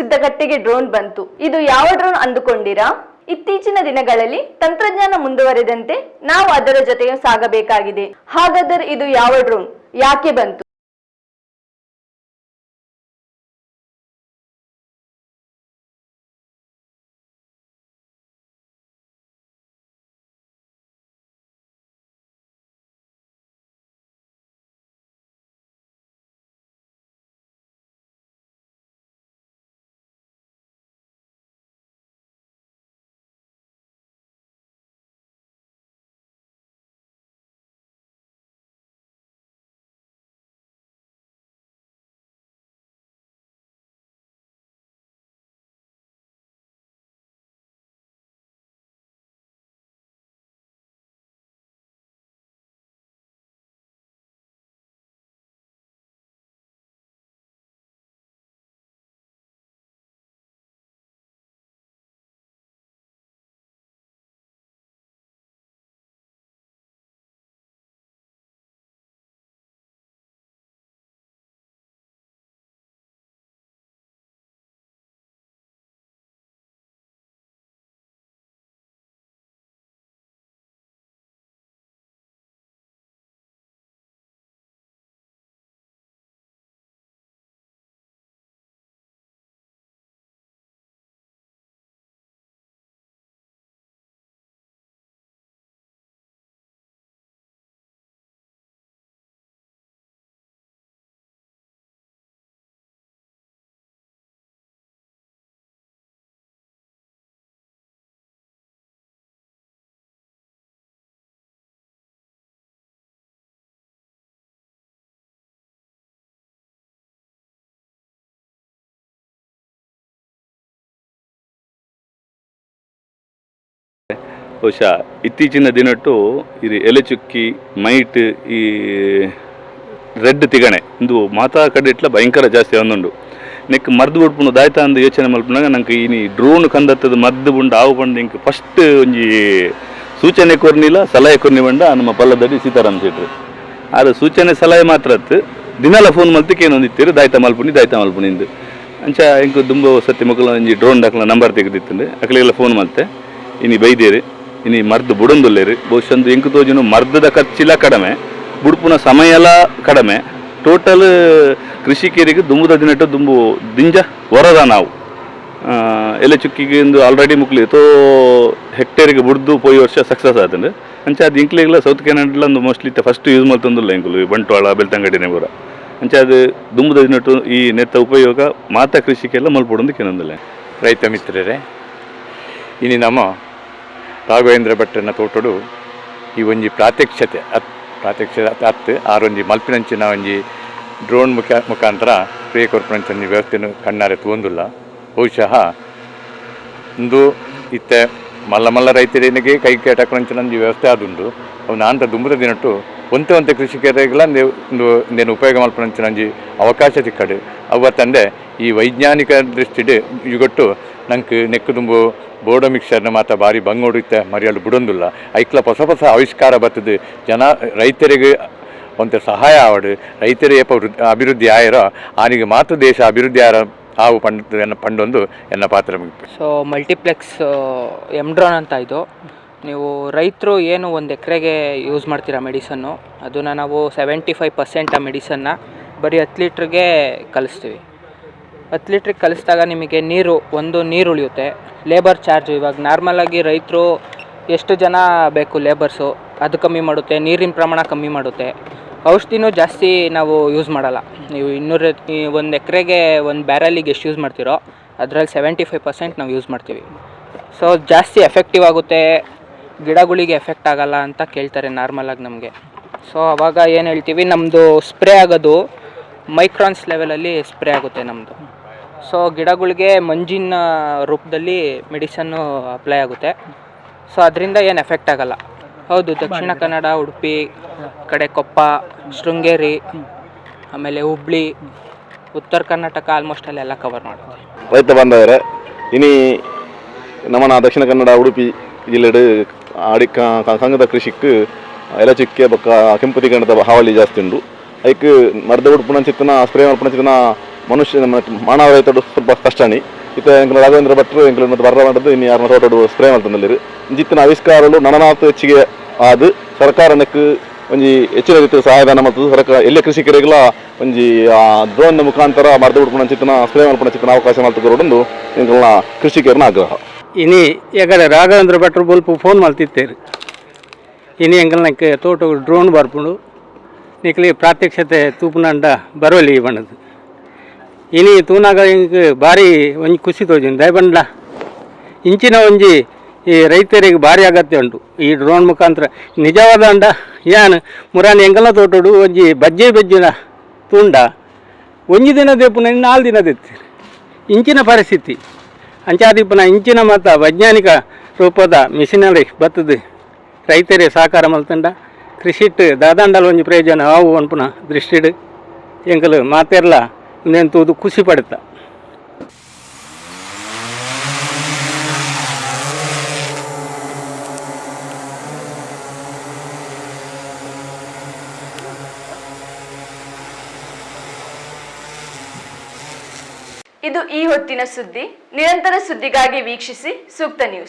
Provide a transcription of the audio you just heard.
ಸಿದ್ದಗಟ್ಟೆಗೆ drone ಬಂತು. ಇದು ಯಾವ ಡ್ರೋನ್ ಅಂದುಕೊಂಡಿರಾ? ಇತ್ತೀಚಿನ ದಿನಗಳಲ್ಲಿ ತಂತ್ರಜ್ಞಾನ ಮುಂದುವರೆದಂತೆ ನಾವು ಅದರ ಜೊತೆಗೆ ಸಾಗಬೇಕಾಗಿದೆ. ಹಾಗಾದರೆ ಇದು ಯಾವ ಡ್ರೋನ್, ಯಾಕೆ ಬಂತು? ಬಹುಶಃ ಇತ್ತೀಚಿನ ದಿನಟ್ಟು ಇದು ಎಲೆ ಚುಕ್ಕಿ ಮೈಟ್ ಈ ರೆಡ್ ತಿಗಣೆ ಇಂದು ಮಾತಾ ಕಡೆ ಇಟ್ಲ ಭಯಂಕರ ಜಾಸ್ತಿ ಒಂದುಂಡು ನೆಕ್ ಮರ್ದು ಬಿಡ್ಪುಂಡು ದಾಯ್ತ ಅಂದು ಯೋಚನೆ ಮಲ್ಪನಾಗ ನಂಗೆ ಈ ಡ್ರೋನ್ ಕಂದತ್ತದ ಮದ್ದು ಬುಂಡು ಆವು ಬಂದು ಇಂಕ್ ಫಸ್ಟ್ ಒಂಜಿ ಸೂಚನೆ ಕೊರ್ನಿಲ್ಲ ಸಲಹೆ ಕೊರ್ನಿ ಬಂಡ ನಮ್ಮ ಪಲ್ಲದಡಿ ಸೀತಾರಾಮ್ ಶೆಟ್ರು ಆದ್ರೆ ಸೂಚನೆ ಸಲಹೆ ಮಾತ್ರ ದಿನಲ ಫೋನ್ ಮಲ್ತಿಕ್ಕೆ ಏನೊಂದಿತ್ತೀರಿ ದಾಯ್ತ ಮಲ್ಪುಣಿಂದು ಅಂಚ ಇಂಕ ದುಂಬು ಸತ್ಯ ಮಕ್ಕಳು ಒಂಜಿ ಡ್ರೋನ್ ದಾಖಲ ನಂಬರ್ ತೆಗೆದಿತ್ತಂದು ಅಕ್ಕಳಿಗೆಲ್ಲ ಫೋನ್ ಮಲ್ತೆ ಇನಿ ಬೈದೇರಿ ಇನಿ ಮರ್ದು ಬುಡೊಂದುಲ್ಲೇರಿ ಬಹುಶಃ ಎಂಕು ತೋಜನು ಮರ್ದದ ಖರ್ಚಿಲ್ಲ ಕಡಿಮೆ ಬುಡ್ಪುನ ಸಮಯ ಎಲ್ಲ ಕಡಿಮೆ ಟೋಟಲ್ ಕೃಷಿಕರಿಗೆ ದುಂಬುದ ದಿನಟ್ಟು ದುಂಬು ದಿಂಜ ಹೊರದ ನಾವು ಎಲೆ ಚುಕ್ಕಿಗೆ ಒಂದು ಆಲ್ರೆಡಿ ಮುಕ್ಲಿ ತೋ ಹೆಕ್ಟೇರಿಗೆ ಬುಡ್ದು ಪೋಯಿ ವರ್ಷ ಸಕ್ಸಸ್ ಆತಂದು ಅಂಚ ಅದು ಇಂಕ್ಲಿಗೆಲ್ಲ ಸೌತ್ ಕೆನಡಲ್ಲ ಒಂದು ಮೋಸ್ಟ್ಲಿ ಫಸ್ಟ್ ಯೂಸ್ ಮಾಡ್ತಂದಿಲ್ಲ ಇಂಕುಲು ಬಂಟ್ವಾಳ ಬೆಳ್ತಂಗಡಿನೇ ಬರ ಅಂಚ ಅದು ದುಂಬುದ ದಿನಟ್ಟು ಈ ನೆತ್ತ ಉಪಯೋಗ ಮಾತಾ ಕೃಷಿಗೆಲ್ಲ ಮಲ್ಪಡೊಂದು ಕೆನೊಂದಿಲ್ಲ. ರೈತ ಮಿತ್ರರೇ, ಇನ್ನು ನಮ್ಮ ರಾಘವೇಂದ್ರ ಭಟ್ಟನ ತೋಟಡು ಈ ಒಂಜಿ ಪ್ರಾತ್ಯಕ್ಷತೆ ಹತ್ತು ಆರೊಂಜಿ ಮಲ್ಪಿನಂಚಿನ ಒಂಜಿ ಡ್ರೋನ್ ಮುಖಾಂತರ ಸ್ಪ್ರೇ ಕೊರ್ಪುನಂಚಿನ ವ್ಯವಸ್ಥೆಯನ್ನು ಕಣ್ಣಾರೆ ತಗೊಂಡಿಲ್ಲ. ಬಹುಶಃ ಇಂದು ಇತ್ತೆ ಮಲ್ಲ ರೈತರಿಗೆ ಕೈ ಕೇಟಕೊಂಚಿನ ವ್ಯವಸ್ಥೆ ಆದುಂಡು ಅವು ನಾಂತ ದುಂಬುದ ದಿನಟ್ಟು ಒಂತೆ ಕೃಷಿಕರಿಗೆಲ್ಲ ನೇನು ಉಪಯೋಗ ಮಲ್ಪನಂಚಿನ ಅವಕಾಶ ಸಿಕ್ಕಡು ಅವತ್ತಂದೆ ಈ ವೈಜ್ಞಾನಿಕ ದೃಷ್ಟಿಡೆ ಇಗೊಟ್ಟು ನಂಗೆ ನೆಕ್ಕು ದುಂಬು ಬೋರ್ಡೋ ಮಿಕ್ಸರ್ನ ಮಾತ್ರ ಭಾರಿ ಬಂಗೋಡುತ್ತೆ ಮರಿಯಲು ಬಿಡೊಂದಿಲ್ಲ ಐಕ್ಲ ಹೊಸ ಆವಿಷ್ಕಾರ ಬರ್ತದೆ ರೈತರಿಗೆ ಒಂಥ ಸಹಾಯ ಆವಡು ರೈತರು ಏಪ ಅಭಿವೃದ್ಧಿ ಆಯರೋ ಆನಿಗೆ ಮಾತ್ರ ದೇಶ ಅಭಿವೃದ್ಧಿ ಆರ ಆವು ಪಂಡೊಂದು ಎನ್ನ ಪಾತ್ರ. ಸೊ ಮಲ್ಟಿಪ್ಲೆಕ್ಸ್ ಡ್ರೋನ್ ಅಂತ ಇದು ನೀವು ರೈತರು ಏನು ಒಂದು ಎಕರೆಗೆ ಯೂಸ್ ಮಾಡ್ತೀರಾ ಮೆಡಿಸನ್ನು ಅದನ್ನು ನಾವು 75% ಆ ಮೆಡಿಸನ್ನ ಬರೀ 10 ಲೀಟ್ರಿಗೆ ಕಲಿಸ್ತೀವಿ. 10 ಲೀಟ್ರಿಗೆ ಕಲಿಸಿದಾಗ ನಿಮಗೆ ನೀರು ಉಳಿಯುತ್ತೆ. ಲೇಬರ್ ಚಾರ್ಜು ಇವಾಗ ನಾರ್ಮಲಾಗಿ ರೈತರು ಎಷ್ಟು ಜನ ಬೇಕು ಲೇಬರ್ಸು ಅದು ಕಮ್ಮಿ ಮಾಡುತ್ತೆ, ನೀರಿನ ಪ್ರಮಾಣ ಕಮ್ಮಿ ಮಾಡುತ್ತೆ. ಔಷಧಿನೂ ಜಾಸ್ತಿ ನಾವು ಯೂಸ್ ಮಾಡಲ್ಲ. ನೀವು 1 ಎಕರೆಗೆ ಒಂದು ಬ್ಯಾರಲಿಗೆ ಎಷ್ಟು ಯೂಸ್ ಮಾಡ್ತೀರೋ ಅದರಲ್ಲಿ 75% ನಾವು ಯೂಸ್ ಮಾಡ್ತೀವಿ. ಸೊ ಜಾಸ್ತಿ ಎಫೆಕ್ಟಿವ್ ಆಗುತ್ತೆ, ಗಿಡಗಳಿಗೆ ಎಫೆಕ್ಟ್ ಆಗಲ್ಲ ಅಂತ ಕೇಳ್ತಾರೆ ನಾರ್ಮಲಾಗಿ ನಮಗೆ. ಸೊ ಆವಾಗ ಏನು ಹೇಳ್ತೀವಿ, ನಮ್ಮದು ಸ್ಪ್ರೇ ಆಗೋದು ಮೈಕ್ರಾನ್ಸ್ ಲೆವೆಲಲ್ಲಿ ಸ್ಪ್ರೇ ಆಗುತ್ತೆ ನಮ್ಮದು. ಸೊ ಗಿಡಗಳಿಗೆ ಮಂಜಿನ ರೂಪದಲ್ಲಿ ಮೆಡಿಸನ್ನು ಅಪ್ಲೈ ಆಗುತ್ತೆ. ಸೊ ಅದರಿಂದ ಏನು ಎಫೆಕ್ಟ್ ಆಗಲ್ಲ. ಹೌದು, ದಕ್ಷಿಣ ಕನ್ನಡ, ಉಡುಪಿ ಕಡೆ, ಕೊಪ್ಪ, ಶೃಂಗೇರಿ, ಆಮೇಲೆ ಹುಬ್ಳಿ, ಉತ್ತರ ಕರ್ನಾಟಕ ಆಲ್ಮೋಸ್ಟ್ ಅಲ್ಲೆಲ್ಲ ಕವರ್ ಮಾಡುತ್ತೆ. ರೈತ ಬಾಂಧವರೇ, ಇನಿ ನಮ್ಮನ ದಕ್ಷಿಣ ಕನ್ನಡ ಉಡುಪಿ ಜಿಲ್ಲೆಡು ಸಂಘದ ಕೃಷಿಕ್ಕೆ ಎಲೆ ಚುಕ್ಕೆ ಬೊಕ್ಕ ಕೆಂಪು ತಿಗಣದ ಹಾವಳಿ ಜಾಸ್ತಿ ಉಂಡು. ಐಕ್ ಮರ್ದ ಉಡುಪುನ ಚಿತ್ತನ ಸ್ಪ್ರೇ ಮಾಡ್ಪುನ ಚಿತ್ತನ ಮನುಷ್ಯ ಮಾನವ ರೈತರು ಸ್ವಲ್ಪ ಕಷ್ಟನಿ ಇತ್ತ ಎಂಕಲ್ ರಾಘವೇಂದ್ರ ಭಟ್ರು ಎಂಕಲ್ ಮತ್ತು ಬರ್ರ ಮಾಡಿದ್ದು ಇನ್ನು ಯಾರನ್ನ ತೋಟಡು ಸ್ಪ್ರೇ ಮಾಡ್ತಂದಲ್ಲಿ ಇಂಜಿತ್ತಿನ ಆವಿಷ್ಕಾರಗಳು ನನನಾಥ ಹೆಚ್ಚಿಗೆ ಆದು ಸರ್ಕಾರಕ್ಕೆ ಒಂಜಿ ಹೆಚ್ಚಿನ ರೀತಿಯ ಸಹಾಯಧನ ಮತ್ತು ಸರ್ಕಾರ ಎಲ್ಲ ಕೃಷಿಕರಿಗೆಲ್ಲ ಒಂಜಿ ಡ್ರೋನ್ ಮುಖಾಂತರ ಮರದ ಹುಡ್ಕೊಂಡು ಚಿತ್ತನ ಸ್ಪ್ರೇ ಮಾಡ್ಕೊಂಡು ಚಿತ್ತನ ಅವಕಾಶ ಮಾಡ್ತಕೊಂಡು ಎಂಕಲ್ನ ಕೃಷಿಕರನ್ನ ಆಗ್ರಹ ಇನಿ ಎಗಡೆ ರಾಘವೇಂದ್ರ ಭಟ್ರು ಬಲ್ಪು ಫೋನ್ ಮಾಡ್ತಿತ್ತೇರು ಇನಿ ಎಂಕಲ್ನಕ್ಕೆ ತೋಟ ಡ್ರೋನ್ ಬರ್ಪುಂಡು ನಿಕ್ಲಿ ಪ್ರಾತ್ಯಕ್ಷತೆ ತೂಪುನಂಡ ಬರವಲಿ ಬಣ್ಣದು ಇನಿ ತೂನಾಗ ಹಿಂಗೆ ಭಾರಿ ಒಂಜಿ ಖುಷಿ ತೋಜುಂಡು ದಯಬಂಡ್ಲ ಇಂಚಿನ ಒಂಜಿ ಈ ರೈತರಿಗೆ ಭಾರಿ ಅಗತ್ಯ ಉಂಟು ಈ ಡ್ರೋನ್ ಮುಖಾಂತರ ನಿಜವಾದ ಅಂಡ ಯಾನ್ ಮುರಾನಿ ಎಂಕಲ್ನ ತೋಟಡು ಒಂಜಿ ಬಜ್ಜಿನ ತುಂಡ ಒಂಜಿ ದಿನ ದೇಪುನ 4 ದಿನ ದೆತ್ತಿ ಇಂಚಿನ ಪರಿಸ್ಥಿತಿ ಅಂಚಾದಿಪ್ಪನ ಇಂಚಿನ ಮತ್ತು ವೈಜ್ಞಾನಿಕ ರೂಪದ ಮಿಷಿನರಿ ಬತ್ತದು ರೈತರೇ ಸಹಕಾರ ಮಲ್ತಂಡ ಕೃಷಿಟ್ ದಾದಂಡಲ್ ಒಂಜಿ ಪ್ರಯೋಜನ ಆವು ಅನ್ಪುನ ದೃಷ್ಟಿಡ್ ಎಂಕಲು ಮಾತೆರ್ಲ ಒಂದೆಂತೂದು ಖುಷಿ ಪಡುತ್ತ. ಇದು ಈ ಹೊತ್ತಿನ ಸುದ್ದಿ. ನಿರಂತರ ಸುದ್ದಿಗಾಗಿ ವೀಕ್ಷಿಸಿ ಸೂಕ್ತ ನ್ಯೂಸ್.